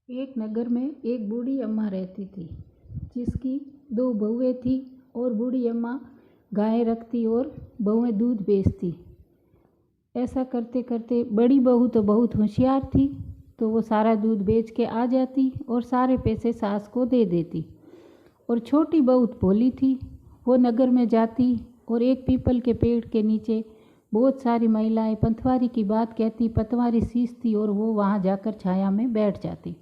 एक नगर में एक बूढ़ी अम्मा रहती थी, जिसकी 2 बहुएं थी और बूढ़ी अम्मा गायें रखती और बहुएं दूध बेचती। ऐसा करते करते बड़ी बहू तो बहुत होशियार थी, तो वो सारा दूध बेच के आ जाती और सारे पैसे सास को दे देती। और छोटी बहू भोली थी, वो नगर में जाती और एक पीपल के पेड़ के नीचे बहुत सारी महिलाएं पंथवारी की बात कहती, पतवारी सींचती और वो वहाँ जाकर छाया में बैठ जाती।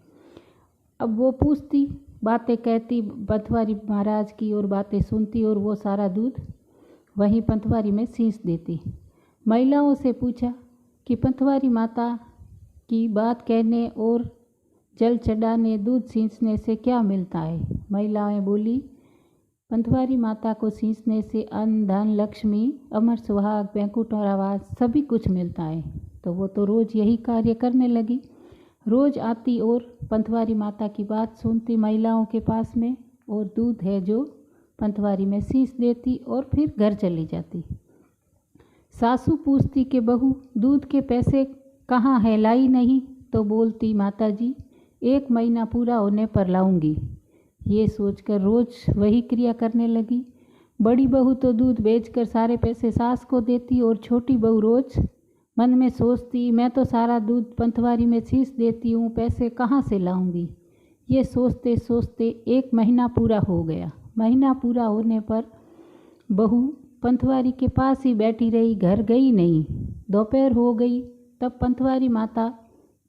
अब वो पूछती, बातें कहती पंथवारी महाराज की और बातें सुनती और वो सारा दूध वहीं पंथवारी में सींच देती। महिलाओं से पूछा कि पंथवारी माता की बात कहने और जल चढ़ाने, दूध सींचने से क्या मिलता है? महिलाएं बोली, पंथवारी माता को सींचने से अन्न, धन, लक्ष्मी, अमर सुहाग, बैंकुट और आवास सभी कुछ मिलता है। तो वो तो रोज़ यही कार्य करने लगी। रोज़ आती और पंथवारी माता की बात सुनती महिलाओं के पास में, और दूध है जो पंथवारी में सींच देती और फिर घर चली जाती। सासू पूछती कि बहू, दूध के पैसे कहाँ है, लाई नहीं? तो बोलती, माता जी 1 महीना पूरा होने पर लाऊंगी। ये सोचकर रोज़ वही क्रिया करने लगी। बड़ी बहू तो दूध बेचकर सारे पैसे सास को देती और छोटी बहू रोज़ मन में सोचती, मैं तो सारा दूध पंथवारी में सींच देती हूँ, पैसे कहाँ से लाऊंगी। ये सोचते सोचते 1 महीना पूरा हो गया। महीना पूरा होने पर बहू पंथवारी के पास ही बैठी रही, घर गई नहीं। दोपहर हो गई, तब पंथवारी माता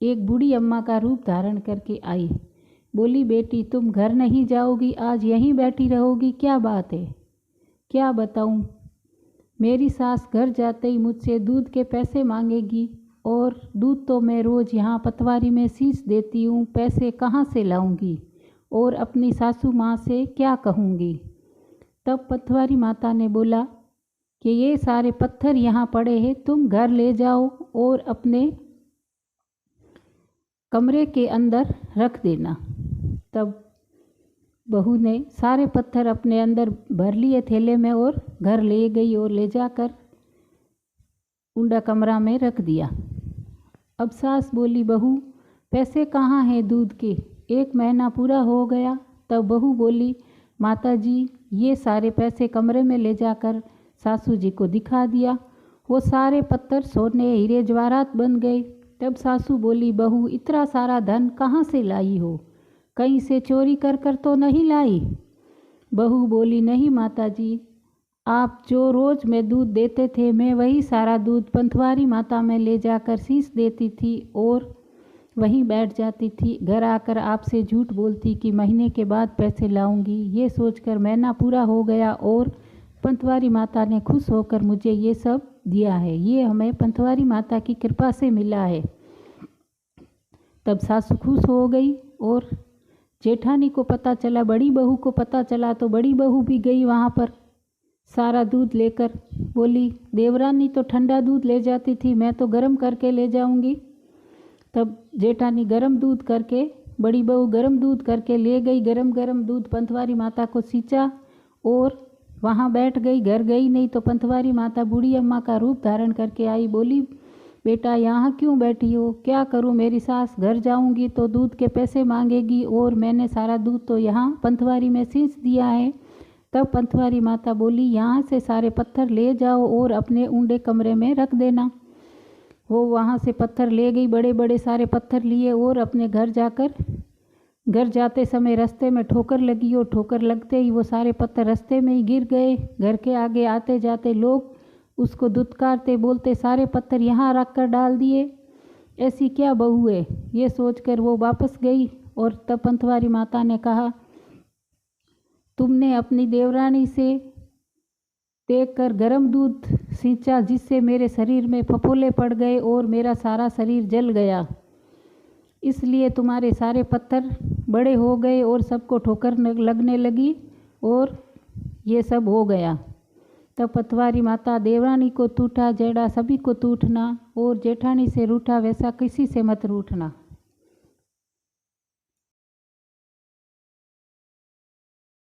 एक बूढ़ी अम्मा का रूप धारण करके आई। बोली, बेटी तुम घर नहीं जाओगी, आज यहीं बैठी रहोगी, क्या बात है? क्या बताऊं? मेरी सास घर जाते ही मुझसे दूध के पैसे मांगेगी और दूध तो मैं रोज़ यहाँ पतवारी में सींच देती हूँ, पैसे कहाँ से लाऊंगी और अपनी सासू माँ से क्या कहूँगी। तब पतवारी माता ने बोला कि ये सारे पत्थर यहाँ पड़े हैं, तुम घर ले जाओ और अपने कमरे के अंदर रख देना। तब बहू ने सारे पत्थर अपने अंदर भर लिए थैले में और घर ले गई और ले जाकर ऊंडा कमरा में रख दिया। अब सास बोली, बहू पैसे कहाँ हैं दूध के? 1 महीना पूरा हो गया। तब बहू बोली, माता जी ये सारे पैसे कमरे में ले जाकर सासू जी को दिखा दिया, वो सारे पत्थर सोने, हीरे, जवाहरात बन गए। तब सासू बोली, बहू इतना सारा धन कहाँ से लाई हो? कहीं से चोरी कर कर तो नहीं लाई? बहू बोली, नहीं माता जी, आप जो रोज़ में दूध देते थे, मैं वही सारा दूध पंथवारी माता में ले जाकर सींच देती थी और वहीं बैठ जाती थी। घर आकर आपसे झूठ बोलती कि महीने के बाद पैसे लाऊंगी। ये सोचकर महीना पूरा हो गया और पंथवारी माता ने खुश होकर मुझे ये सब दिया है। ये हमें पंथवारी माता की कृपा से मिला है। तब सासू खुश हो गई और जेठानी को पता चला, बड़ी बहू को पता चला, तो बड़ी बहू भी गई वहाँ पर सारा दूध लेकर। बोली, देवरानी तो ठंडा दूध ले जाती थी, मैं तो गर्म करके ले जाऊंगी। तब जेठानी गर्म दूध करके, बड़ी बहू गर्म दूध करके ले गई। गरम गरम दूध पंथवारी माता को सींचा और वहाँ बैठ गई, घर गई नहीं। तो पंथवारी माता बूढ़ी अम्मा का रूप धारण करके आई। बोली, बेटा यहाँ क्यों बैठी हो? क्या करूँ? मेरी सास घर जाऊंगी तो दूध के पैसे मांगेगी और मैंने सारा दूध तो यहाँ पंथवारी में सींच दिया है। तब पंथवारी माता बोली, यहाँ से सारे पत्थर ले जाओ और अपने ऊंडे कमरे में रख देना। वो वहाँ से पत्थर ले गई, बड़े बड़े सारे पत्थर लिए और अपने घर जाते समय रास्ते में ठोकर लगी और ठोकर लगते ही वो सारे पत्थर रास्ते में ही गिर गए। घर के आगे आते जाते लोग उसको दुत्कारते, बोलते, सारे पत्थर यहाँ रख कर डाल दिए, ऐसी क्या बहू है? ये सोचकर वो वापस गई। और तब पंथवारी माता ने कहा, तुमने अपनी देवरानी से देखकर गर्म दूध सींचा, जिससे मेरे शरीर में फफोले पड़ गए और मेरा सारा शरीर जल गया, इसलिए तुम्हारे सारे पत्थर बड़े हो गए और सबको ठोकर लगने लगी और ये सब हो गया। तब पतवारी माता, देवरानी को टूटा जेड़ा सभी को टूटना और जेठानी से रूठा वैसा किसी से मत रूठना।